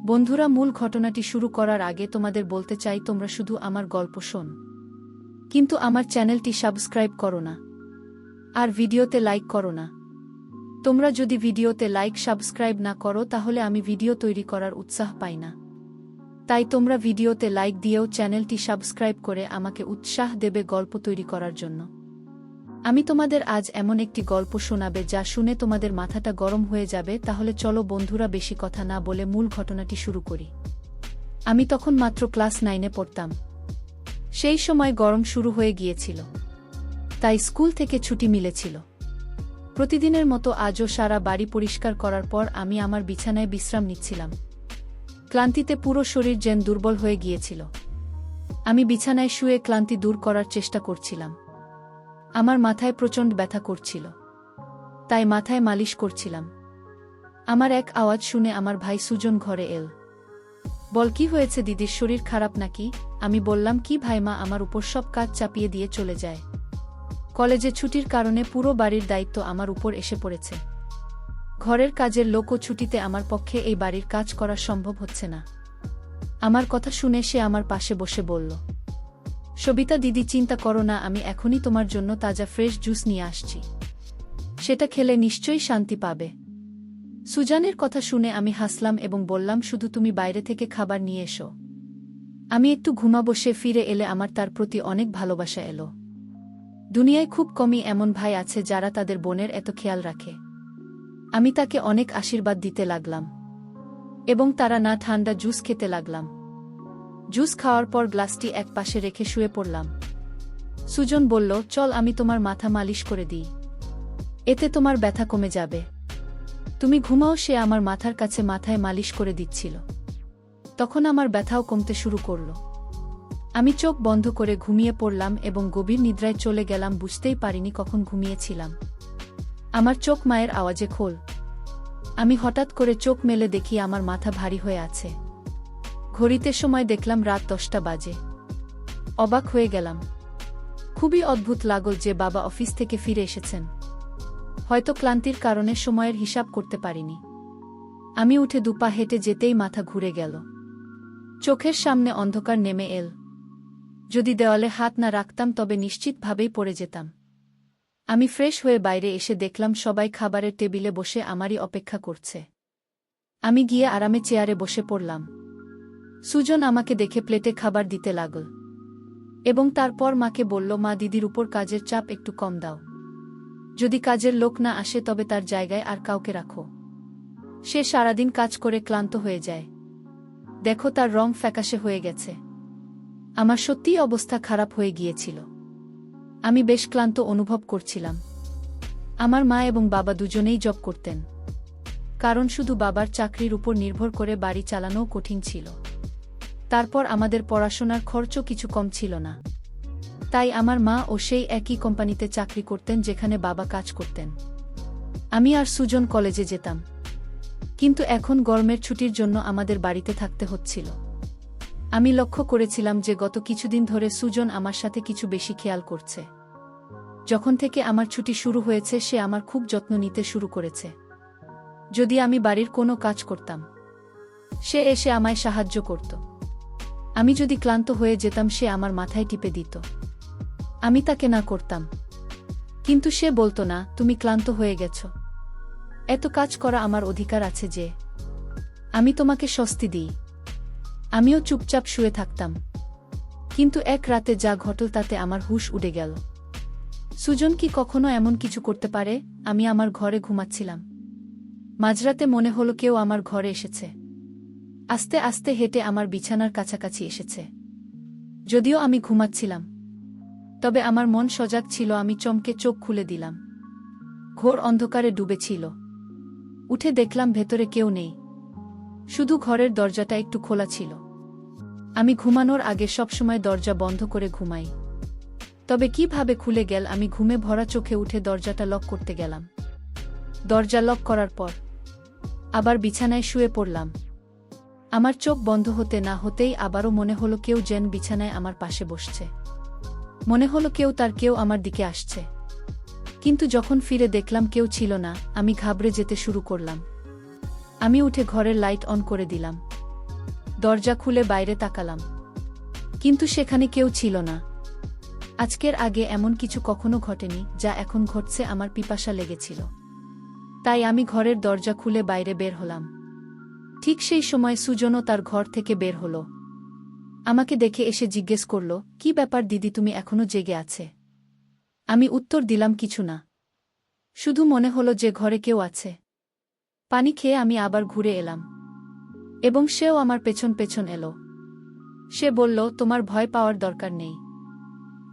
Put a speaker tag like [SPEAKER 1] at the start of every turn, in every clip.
[SPEAKER 1] বন্ধুরা, মূল ঘটনাটি শুরু করার আগে তোমাদের বলতে চাই, তোমরা শুধু আমার গল্প শোন, কিন্তু আমার চ্যানেলটি সাবস্ক্রাইব করো না আর ভিডিওতে লাইক করো না। তোমরা যদি ভিডিওতে লাইক সাবস্ক্রাইব না করো তাহলে আমি ভিডিও তৈরি করার উৎসাহ পাই না। তাই তোমরা ভিডিওতে লাইক দিয়েও চ্যানেলটি সাবস্ক্রাইব করে আমাকে উৎসাহ দেবে গল্প তৈরি করার জন্য। আমি তোমাদের আজ এমন একটি গল্প শোনাবে যা শুনে তোমাদের মাথাটা গরম হয়ে যাবে। তাহলে চলো বন্ধুরা, বেশি কথা না বলে মূল ঘটনাটি শুরু করি। আমি তখন মাত্র ক্লাস 9-এ পড়তাম। সেই সময় গরম শুরু হয়ে গিয়েছিল, তাই স্কুল থেকে ছুটি মিলেছিল। প্রতিদিনের মতো আজও সারা বাড়ি পরিষ্কার করার পর আমি আমার বিছানায় বিশ্রাম নিচ্ছিলাম। ক্লান্তিতে পুরো শরীর যেন দুর্বল হয়ে গিয়েছিল। আমি বিছানায় শুয়ে ক্লান্তি দূর করার চেষ্টা করছিলাম। আমার মাথায় প্রচণ্ড ব্যথা করছিল, তাই মাথায় মালিশ করছিলাম। আমার এক আওয়াজ শুনে আমার ভাই সুজন ঘরে এল। বল, কি হয়েছে দিদির, শরীর খারাপ নাকি? আমি বললাম, কি ভাইমা আমার উপর সব কাজ চাপিয়ে দিয়ে চলে যায়। কলেজে ছুটির কারণে পুরো বাড়ির দায়িত্ব আমার উপর এসে পড়েছে। ঘরের কাজের লোকও ছুটিতে, আমার পক্ষে এই বাড়ির কাজ করা সম্ভব হচ্ছে না। আমার কথা শুনে সে আমার পাশে বসে বলল, সবিতা দিদি, চিন্তা করো না, আমি এখনই তোমার জন্য তাজা ফ্রেশ জুস নিয়ে আসছি। সেটা খেলে নিশ্চয়ই শান্তি পাবে। সুজানের কথা শুনে আমি হাসলাম এবং বললাম, শুধু তুমি বাইরে থেকে খাবার নিয়ে এসো, আমি একটু ঘুমাবো। সে ফিরে এলে আমার তার প্রতি অনেক ভালোবাসা এলো। দুনিয়ায় খুব কমই এমন ভাই আছে যারা তাদের বোনের এত খেয়াল রাখে। আমি তাকে অনেক আশীর্বাদ দিতে লাগলাম এবং তারা না ঠান্ডা জুস খেতে লাগলাম। জুস খাওয়ার পর গ্লাসটি এক পাশে রেখে শুয়ে পড়লাম। সুজন বলল, চল আমি তোমার মাথা মালিশ করে দিই, এতে তোমার ব্যথা কমে যাবে। তুমি ঘুমাও। সে আমার মাথার কাছে মাথায় মালিশ করে দিচ্ছিল। তখন আমার ব্যথাও কমতে শুরু করল। আমি চোখ বন্ধ করে ঘুমিয়ে পড়লাম এবং গভীর নিদ্রায় চলে গেলাম। বুঝতেই পারিনি কখন ঘুমিয়েছিলাম। আমার চোখ মায়ের আওয়াজে খোল। আমি হঠাৎ করে চোখ মেলে দেখি আমার মাথা ভারী হয়ে আছে। ঘড়িতে সময় দেখলাম রাত 10টা বাজে। অবাক হয়ে গেলাম। খুবই অদ্ভুত লাগল যে বাবা অফিস থেকে ফিরে এসেছেন। হয়তো ক্লান্তির কারণে সময়ের হিসাব করতে পারিনি। আমি উঠে দুপা হেঁটে যেতেই মাথা ঘুরে গেল। চোখের সামনে অন্ধকার নেমে এল। যদি দেওয়ালে হাত না রাখতাম তবে নিশ্চিতভাবেই পড়ে যেতাম। আমি ফ্রেশ হয়ে বাইরে এসে দেখলাম সবাই খাবারের টেবিলে বসে আমারই অপেক্ষা করছে। আমি গিয়ে আরামে চেয়ারে বসে পড়লাম। সুজন আমাকে দেখে প্লেটে খাবার দিতে লাগল এবং তারপর মাকে বলল, মা, দিদির উপর কাজের চাপ একটু কম দাও। যদি কাজের লোক না আসে তবে তার জায়গায় আর কাউকে রাখো। সে সারাদিন কাজ করে ক্লান্ত হয়ে যায়। দেখো, তার রং ফ্যাকাশে হয়ে গেছে। আমার সত্যিই অবস্থা খারাপ হয়ে গিয়েছিল। আমি বেশ ক্লান্ত অনুভব করছিলাম। আমার মা এবং বাবা দুজনেই জব করতেন, কারণ শুধু বাবার চাকরির উপর নির্ভর করে বাড়ি চালানোও কঠিন ছিল। তারপর আমাদের পড়াশোনার খরচও কিছু কম ছিল না। তাই আমার মা ও সেই একই কোম্পানিতে চাকরি করতেন যেখানে বাবা কাজ করতেন। আমি আর সুজন কলেজে যেতাম, কিন্তু এখন গরমের ছুটির জন্য আমাদের বাড়িতে থাকতে হচ্ছিল। আমি লক্ষ্য করেছিলাম যে গত কিছুদিন ধরে সুজন আমার সাথে কিছু বেশি খেয়াল করছে। যখন থেকে আমার ছুটি শুরু হয়েছে সে আমার খুব যত্ন নিতে শুরু করেছে। যদি আমি বাড়ির কোনো কাজ করতাম, সে এসে আমায় সাহায্য করত। আমি যদি ক্লান্ত হয়ে যেতাম সে আমার মাথায় টিপে দিত। আমি তাকে না করতাম, কিন্তু সে বলতো না, তুমি ক্লান্ত হয়ে গেছ, এত কাজ করা আমার অধিকার আছে যে আমি তোমাকে স্বস্তি দিই। আমিও চুপচাপ শুয়ে থাকতাম। কিন্তু এক রাতে যা ঘটল তাতে আমার হুঁশ উড়ে গেল। সুজন কি কখনো এমন কিছু করতে পারে? আমি আমার ঘরে ঘুমাচ্ছিলাম। মাঝরাতে মনে হলো কেউ আমার ঘরে এসেছে। আস্তে আস্তে হেঁটে আমার বিছানার কাছাকাছি এসেছে। যদিও আমি ঘুমাচ্ছিলাম, তবে আমার মন সজাগ ছিল। আমি চমকে চোখ খুলে দিলাম। ঘোর অন্ধকারে ডুবেছিল। উঠে দেখলাম ভেতরে কেউ নেই, শুধু ঘরের দরজাটা একটু খোলা ছিল। আমি ঘুমানোর আগে সবসময় দরজা বন্ধ করে ঘুমাই, তবে কিভাবে খুলে গেল? আমি ঘুমে ভরা চোখে উঠে দরজাটা লক করতে গেলাম। দরজা লক করার পর আবার বিছানায় শুয়ে পড়লাম। আমার চোখ বন্ধ হতে না হতেই আবারও মনে হলো কেউ যেন বিছানায় আমার পাশে বসছে। মনে হলো কেউ আমার দিকে আসছে। কিন্তু যখন ফিরে দেখলাম কেউ ছিল না, আমি ঘাবড়ে যেতে শুরু করলাম। আমি উঠে ঘরের লাইট অন করে দিলাম। দরজা খুলে বাইরে তাকালাম, কিন্তু সেখানে কেউ ছিল না। আজকের আগে এমন কিছু কখনো ঘটেনি, যা এখন ঘটছে। আমার পিপাসা লেগেছিল, তাই আমি ঘরের দরজা খুলে বাইরে বের হলাম। ঠিক সেই সময় সুজনও তার ঘর থেকে বের হলো। আমাকে দেখে এসে জিজ্ঞেস করল, কি ব্যাপার দিদি, তুমি এখনো জেগে আছে? আমি উত্তর দিলাম, কিছু না, শুধু মনে হলো যে ঘরে কেউ আছে। পানি খেয়ে আমি আবার ঘুরে এলাম, এবং সেও আমার পেছন পেছন এলো। সে বলল, তোমার ভয় পাওয়ার দরকার নেই।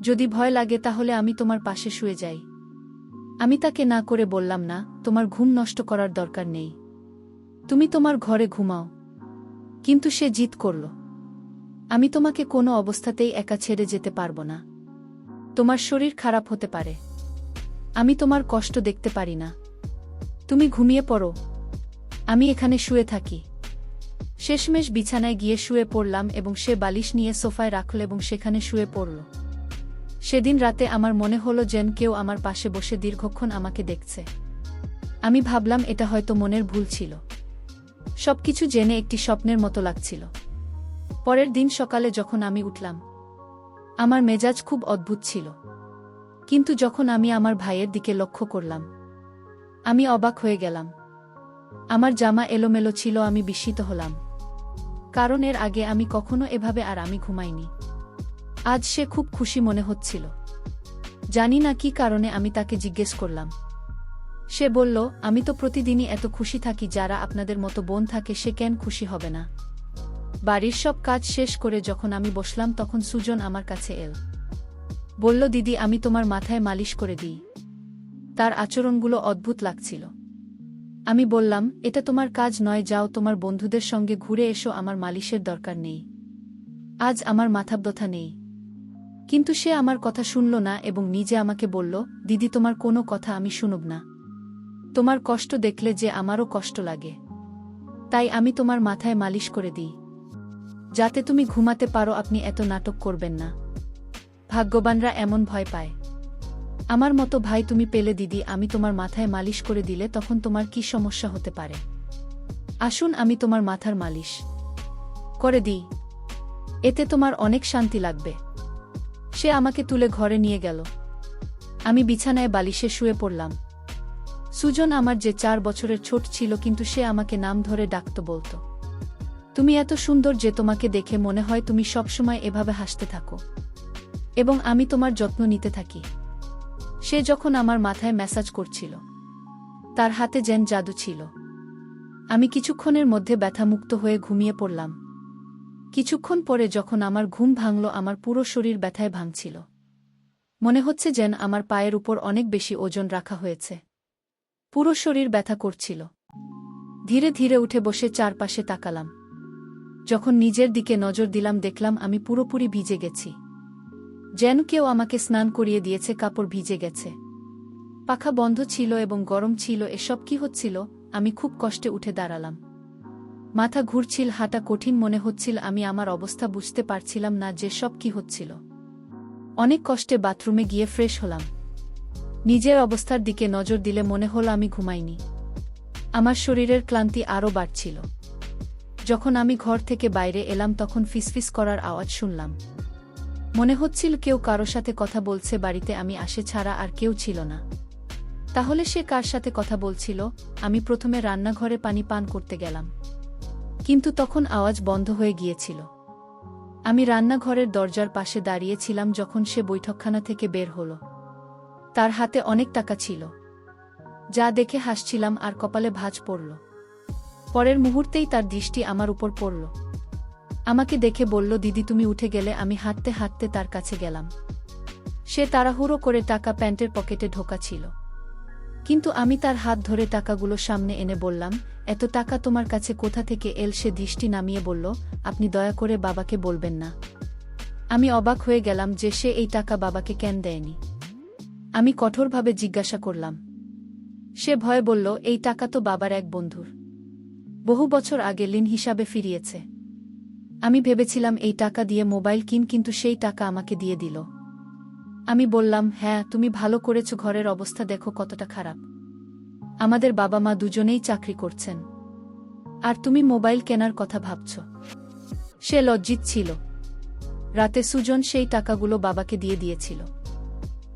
[SPEAKER 1] যদি ভয় লাগে তাহলে আমি তোমার পাশে শুয়ে যাই। আমি তাকে না করে বললাম, না, তোমার ঘুম নষ্ট করার দরকার নেই, তুমি তোমার ঘরে ঘুমাও। কিন্তু সে জিদ করল, আমি তোমাকে কোনো অবস্থাতেই একা ছেড়ে যেতে পারবো না। তোমার শরীর খারাপ হতে পারে, আমি তোমার কষ্ট দেখতে পারি না। তুমি ঘুমিয়ে পড়ো, আমি এখানে শুয়ে থাকি। শেষমেশ বিছানায় গিয়ে শুয়ে পড়লাম এবং সে বালিশ নিয়ে সোফায় রাখল এবং সেখানে শুয়ে পড়ল। সেদিন রাতে আমার মনে হলো যেন কেউ আমার পাশে বসে দীর্ঘক্ষণ আমাকে দেখছে। আমি ভাবলাম এটা হয়তো মনের ভুল ছিল। সবকিছু জেনে একটি স্বপ্নের মতো লাগছিল। পরের দিন সকালে যখন আমি উঠলাম, আমার মেজাজ খুব অদ্ভুত ছিল। কিন্তু যখন আমি আমার ভাইয়ের দিকে লক্ষ্য করলাম, আমি অবাক হয়ে গেলাম। আমার জামা এলোমেলো ছিল। আমি বিস্মিত হলাম, কারণ এর আগে আমি কখনো এভাবে আর আমি ঘুমাইনি। আজ সে খুব খুশি মনে হচ্ছিল। জানি না কি কারণে। আমি তাকে জিজ্ঞেস করলাম। সে বলল, আমি তো প্রতিদিনই এত খুশি থাকি। যারা আপনাদের মতো বোন থাকে সে কেন খুশি হবে না? বাড়ির সব কাজ শেষ করে যখন আমি বসলাম তখন সুজন আমার কাছে এল। বলল, দিদি, আমি তোমার মাথায় মালিশ করে দিই। তার আচরণগুলো অদ্ভুত লাগছিল। আমি বললাম, এটা তোমার কাজ নয়, যাও তোমার বন্ধুদের সঙ্গে ঘুরে এসো, আমার মালিশের দরকার নেই। আজ আমার মাথা ব্যথা নেই। কিন্তু সে আমার কথা শুনল না এবং নিজে আমাকে বলল, দিদি, তোমার কোনো কথা আমি শুনব না। তোমার কষ্ট দেখলে যে আমারও কষ্ট লাগে, তাই আমি তোমার মাথায় মালিশ করে দিই, যাতে তুমি ঘুমাতে পারো। আপনি এত নাটক করবেন না। ভাগ্যবানরা এমন ভয় পায়। আমার মতো ভাই তুমি পেলে দিদি। আমি তোমার মাথায় মালিশ করে দিলে তখন তোমার কি সমস্যা হতে পারে? আসুন, আমি তোমার মাথার মালিশ করে দিই, এতে তোমার অনেক শান্তি লাগবে। সে আমাকে তুলে ঘরে নিয়ে গেল। আমি বিছানায় বালিশে শুয়ে পড়লাম। সুজন আমার যে 4 বছরের ছোট ছিল, কিন্তু সে আমাকে নাম ধরে ডাকত, বলতো, তুমি এত সুন্দর যে তোমাকে দেখে মনে হয় তুমি সবসময় এভাবে হাসতে থাকো এবং আমি তোমার যত্ন নিতে থাকি। সে যখন আমার মাথায় ম্যাসাজ করছিল, তার হাতে যেন জাদু ছিল। আমি কিছুক্ষণের মধ্যে ব্যথামুক্ত হয়ে ঘুমিয়ে পড়লাম। কিছুক্ষণ পরে যখন আমার ঘুম ভাঙল, আমার পুরো শরীর ব্যথায় ভাঙছিল। মনে হচ্ছে যেন আমার পায়ের উপর অনেক বেশি ওজন রাখা হয়েছে। পুরো শরীর ব্যথা করছিল। ধীরে ধীরে উঠে বসে চারপাশে তাকালাম। যখন নিজের দিকে নজর দিলাম, দেখলাম আমি পুরোপুরি ভিজে গেছি। যেন কেউ আমাকে স্নান করিয়ে দিয়েছে। কাপড় ভিজে গেছে, পাখা বন্ধ ছিল এবং গরম ছিল। এসব কি হচ্ছিল? আমি খুব কষ্টে উঠে দাঁড়ালাম। মাথা ঘুরছিল, হাঁটা কঠিন মনে হচ্ছিল। আমি আমার অবস্থা বুঝতে পারছিলাম না যে সব কি হচ্ছিল। অনেক কষ্টে বাথরুমে গিয়ে ফ্রেশ হলাম। নিজের অবস্থার দিকে নজর দিলে মনে হলো আমি ঘুমাইনি। আমার শরীরের ক্লান্তি আরও বাড়ছিল। যখন আমি ঘর থেকে বাইরে এলাম তখন ফিসফিস করার আওয়াজ শুনলাম। মনে হচ্ছিল কেউ কারো সাথে কথা বলছে। বাড়িতে আমি আসে ছাড়া আর কেউ ছিল না। তাহলে সে কার সাথে কথা বলছিল? আমি প্রথমে রান্নাঘরে পানি পান করতে গেলাম, কিন্তু তখন আওয়াজ বন্ধ হয়ে গিয়েছিল। আমি রান্নাঘরের দরজার পাশে দাঁড়িয়েছিলাম যখন সে বৈঠকখানা থেকে বের হলো। তার হাতে অনেক টাকা ছিল, যা দেখে হাসছিলাম আর কপালে ভাঁজ পড়ল। পরের মুহূর্তেই তার দৃষ্টি আমার উপর পড়ল। আমাকে দেখে বলল, দিদি, তুমি উঠে গেলে? আমি হাঁটতে হাঁটতে তার কাছে গেলাম। সে তাড়াহুড়ো করে টাকা প্যান্টের পকেটে ঢোকা ছিল, কিন্তু আমি তার হাত ধরে টাকাগুলো সামনে এনে বললাম, এত টাকা তোমার কাছে কোথা থেকে এল? সে দৃষ্টি নামিয়ে বলল, আপনি দয়া করে বাবাকে বলবেন না। আমি অবাক হয়ে গেলাম যে সে এই টাকা বাবাকে কেন দেয়নি। আমি কঠোরভাবে জিজ্ঞাসা করলাম। সে ভয়ে বলল, এই টাকা তো বাবার এক বন্ধুর, বহু বছর আগে ঋণ হিসাবে ফিরিয়েছে। আমি ভেবেছিলাম এই টাকা দিয়ে মোবাইল কিন, কিন্তু সেই টাকা আমাকে দিয়ে দিল। আমি বললাম, হ্যাঁ, তুমি ভালো করেছ। ঘরের অবস্থা দেখো কতটা খারাপ। আমাদের বাবা মা দুজনেই চাকরি করছেন, আর তুমি মোবাইল কেনার কথা ভাবছ। সে লজ্জিত ছিল। রাতে সুজন সেই টাকাগুলো বাবাকে দিয়ে দিয়েছিল।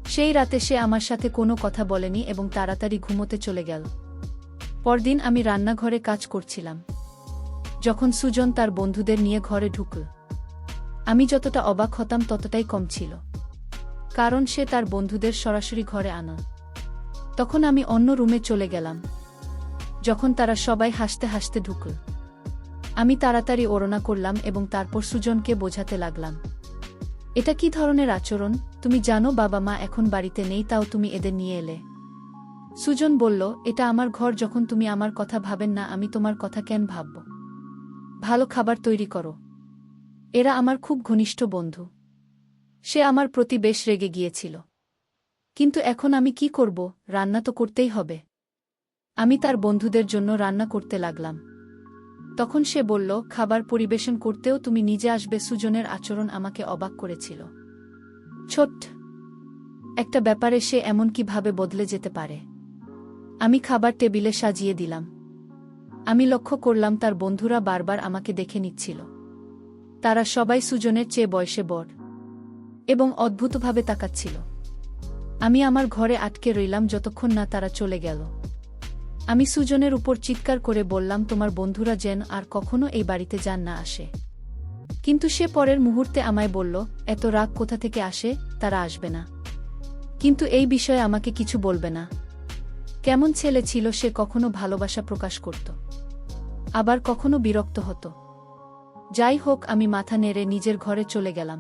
[SPEAKER 1] সেই রাতে সে আমার সাথে কোনো কথা বলেনি এবং তাড়াতাড়ি ঘুমোতে চলে গেল। পরদিন আমি রান্নাঘরে কাজ করছিলাম, যখন সুজন তার বন্ধুদের নিয়ে ঘরে ঢুকল। আমি যতটা অবাক হতাম ততটাই কম ছিল, কারণ সে তার বন্ধুদের সরাসরি ঘরে আনা। তখন আমি অন্য রুমে চলে গেলাম। যখন তারা সবাই হাসতে হাসতে ঢুকল, আমি তাড়াতাড়ি ওড়না করলাম এবং তারপর সুজনকে বোঝাতে লাগলাম, এটা কি ধরনের আচরণ? তুমি জানো বাবা মা এখন বাড়িতে নেই, তাও তুমি এদের নিয়ে এলে। সুজন বলল, এটা আমার ঘর, যখন তুমি আমার কথা ভাবেন না আমি তোমার কথা কেন ভাবব? ভালো খাবার তৈরি করো। এরা আমার খুব ঘনিষ্ঠ বন্ধু। সে আমার প্রতি বেশ রেগে গিয়েছিল। কিন্তু এখন আমি কি করব? রান্না তো করতেই হবে। আমি তার বন্ধুদের জন্য রান্না করতে লাগলাম। তখন সে বলল, খাবার পরিবেশন করতেও তুমি নিজে আসবে? সুজনের আচরণ আমাকে অবাক করেছিল। ছোট্ট একটা ব্যাপারে সে এমন কিভাবে বদলে যেতে পারে? আমি খাবার টেবিলে সাজিয়ে দিলাম। আমি লক্ষ্য করলাম তার বন্ধুরা বারবার আমাকে দেখে নিচ্ছিল। তারা সবাই সুজনের চেয়ে বয়সে বড় এবং অদ্ভুতভাবে তাকাচ্ছিল। আমি আমার ঘরে আটকে রইলাম যতক্ষণ না তারা চলে গেল। আমি সুজনের উপর চিৎকার করে বললাম, তোমার বন্ধুরা যেন আর কখনো এই বাড়িতে যান না আসে। কিন্তু সে পরের মুহূর্তে আমায় বলল, এত রাগ কোথা থেকে আসে? তারা আসবে না, কিন্তু এই বিষয়ে আমাকে কিছু বলবে না। কেমন ছেলে ছিল সে! কখনো ভালোবাসা প্রকাশ করত, আবার কখনো বিরক্ত হতো। যাই হোক, আমি মাথা নেড়ে নিজের ঘরে চলে গেলাম।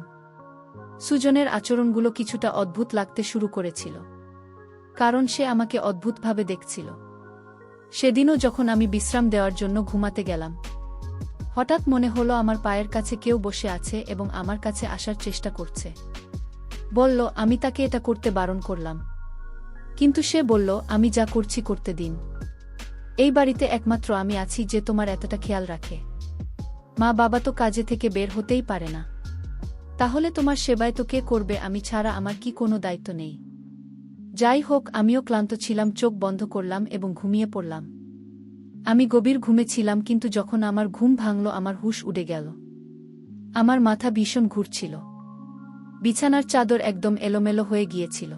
[SPEAKER 1] সুজনের আচরণগুলো কিছুটা অদ্ভুত লাগতে শুরু করেছিল, কারণ সে আমাকে অদ্ভুতভাবে দেখছিল। সেদিনও যখন আমি বিশ্রাম দেওয়ার জন্য ঘুমাতে গেলাম, হঠাৎ মনে হলো আমার পায়ের কাছে কেউ বসে আছে এবং আমার কাছে আসার চেষ্টা করছে। বলল, আমি তাকে এটা করতে বারণ করলাম, কিন্তু সে বলল, আমি যা করছি করতে দিন। এই বাড়িতে একমাত্র আমি আছি যে তোমার এতটা খেয়াল রাখে। মা বাবা তো কাজে থেকে বের হতেই পারে না, তাহলে তোমার সেবায় তো কে করবে? আমি ছাড়া আমার কি কোনো দায়িত্ব নেই? যাই হোক, আমিও ক্লান্ত ছিলাম। চোখ বন্ধ করলাম এবং ঘুমিয়ে পড়লাম। আমি গভীর ঘুমে ছিলাম, কিন্তু যখন আমার ঘুম ভাঙল আমার হুঁশ উড়ে গেল। আমার মাথা ভীষণ ঘুরছিল। বিছানার চাদর একদম এলোমেলো হয়ে গিয়েছিল।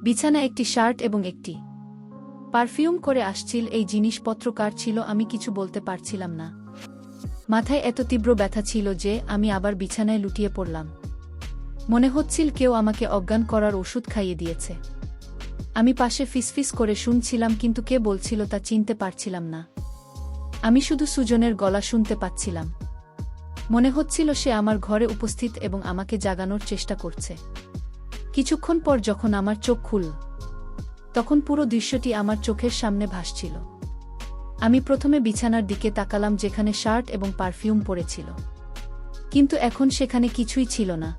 [SPEAKER 1] বিছানা একটি শার্ট এবং একটি পারফিউম করে আসছিল। এই জিনিসপত্র কার ছিল আমি কিছু বলতে পারছিলাম না। মাথায় এত তীব্র ব্যথা ছিল যে আমি আবার বিছানায় লুটিয়ে পড়লাম। মনে হচ্ছিল কেউ আমাকে অজ্ঞান করার ওষুধ খাইয়ে দিয়েছে। আমি পাশে ফিসফিস করে শুনছিলাম, কিন্তু কে বলছিল তা চিনতে পারছিলাম না। আমি শুধু সুজনের গলা শুনতে পাচ্ছিলাম। মনে হচ্ছিল সে আমার ঘরে উপস্থিত এবং আমাকে জাগানোর চেষ্টা করছে। কিছুক্ষণ পর যখন আমার চোখ খুলল, তখন পুরো দৃশ্যটি আমার চোখের সামনে ভাসছিল। আমি প্রথমে বিছানার দিকে তাকালাম যেখানে শার্ট এবং পারফিউম পড়েছিল, কিন্তু এখন সেখানে কিছুই ছিল না।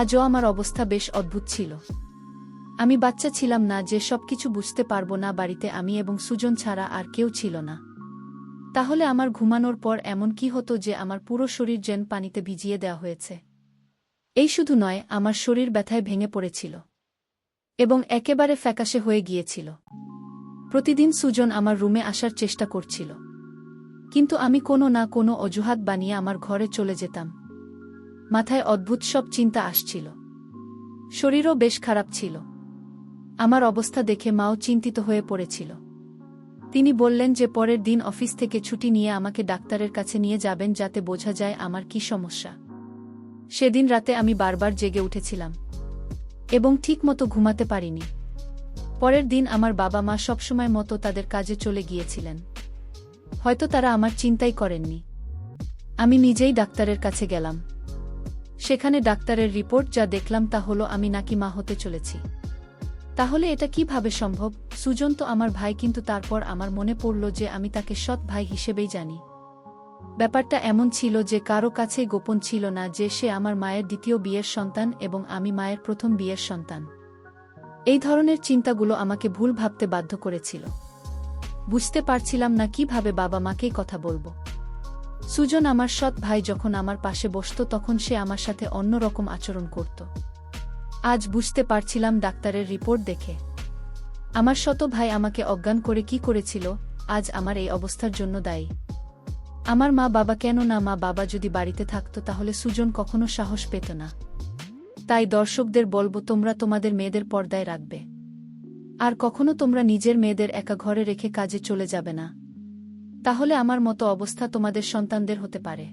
[SPEAKER 1] আজও আমার অবস্থা বেশ অদ্ভুত ছিল। আমি বাচ্চা ছিলাম না যে সবকিছু বুঝতে পারবো না। বাড়িতে আমি এবং সুজন ছাড়া আর কেউ ছিল না। তাহলে আমার ঘুমানোর পর এমন কি হতো যে আমার পুরো শরীর যেন পানিতে ভিজিয়ে দেওয়া হয়েছে? এই শুধু নয়, আমার শরীর ব্যথায় ভেঙে পড়েছিল এবং একেবারে ফ্যাকাশে হয়ে গিয়েছিল। প্রতিদিন সুজন আমার রুমে আসার চেষ্টা করছিল, কিন্তু আমি কোনো না কোনো অজুহাত বানিয়ে আমার ঘরে চলে যেতাম। মাথায় অদ্ভুত সব চিন্তা আসছিল। শরীরও বেশ খারাপ ছিল। আমার অবস্থা দেখে মাও চিন্তিত হয়ে পড়েছিল। তিনি বললেন যে পরের দিন অফিস থেকে ছুটি নিয়ে আমাকে ডাক্তারের কাছে নিয়ে যাবেন, যাতে বোঝা যায় আমার কি সমস্যা। সেদিন রাতে আমি বারবার জেগে উঠেছিলাম এবং ঠিকমতো ঘুমাতে পারিনি। পরের দিন আমার বাবা মা সবসময় মতো তাদের কাজে চলে গিয়েছিলেন। হয়তো তারা আমার চিন্তাই করেননি। আমি নিজেই ডাক্তারের কাছে গেলাম। সেখানে ডাক্তারের রিপোর্ট যা দেখলাম তা হলো আমি নাকি মা হতে চলেছি। তাহলে এটা কিভাবে সম্ভব? সুজন তো আমার ভাই, কিন্তু তারপর আমার মনে পড়ল যে আমি তাকে সৎ ভাই হিসেবেই জানি। ব্যাপারটা এমন ছিল যে কারো কাছেই গোপন ছিল না যে সে আমার মায়ের দ্বিতীয় বিয়ের সন্তান এবং আমি মায়ের প্রথম বিয়ের সন্তান। এই ধরনের চিন্তাগুলো আমাকে ভুল ভাবতে বাধ্য করেছিল। বুঝতে পারছিলাম না কিভাবে বাবা মাকেই কথা বলবো। সুজন আমার সৎ ভাই যখন আমার পাশে বসত তখন সে আমার সাথে অন্য রকম আচরণ করত। আজ বুঝতে পারছিলাম ডাক্তারের রিপোর্ট দেখে আমার সৎ ভাই আমাকে অজ্ঞান করে কি করেছিল, আজ আমার এই অবস্থার জন্য দায়ী। আমার মা বাবা কেন না, মা বাবা যদি বাড়িতে থাকতো তাহলে সুজন কখনো সাহস পেত না। তাই দর্শকদের বলবো, তোমরা তোমাদের মেয়েদের পর্দায় রাখবে। আর কখনো তোমরা নিজের মেয়েদের একা ঘরে রেখে কাজে চলে যাবে না, তাহলে আমার মতো অবস্থা তোমাদের সন্তানদের হতে পারে।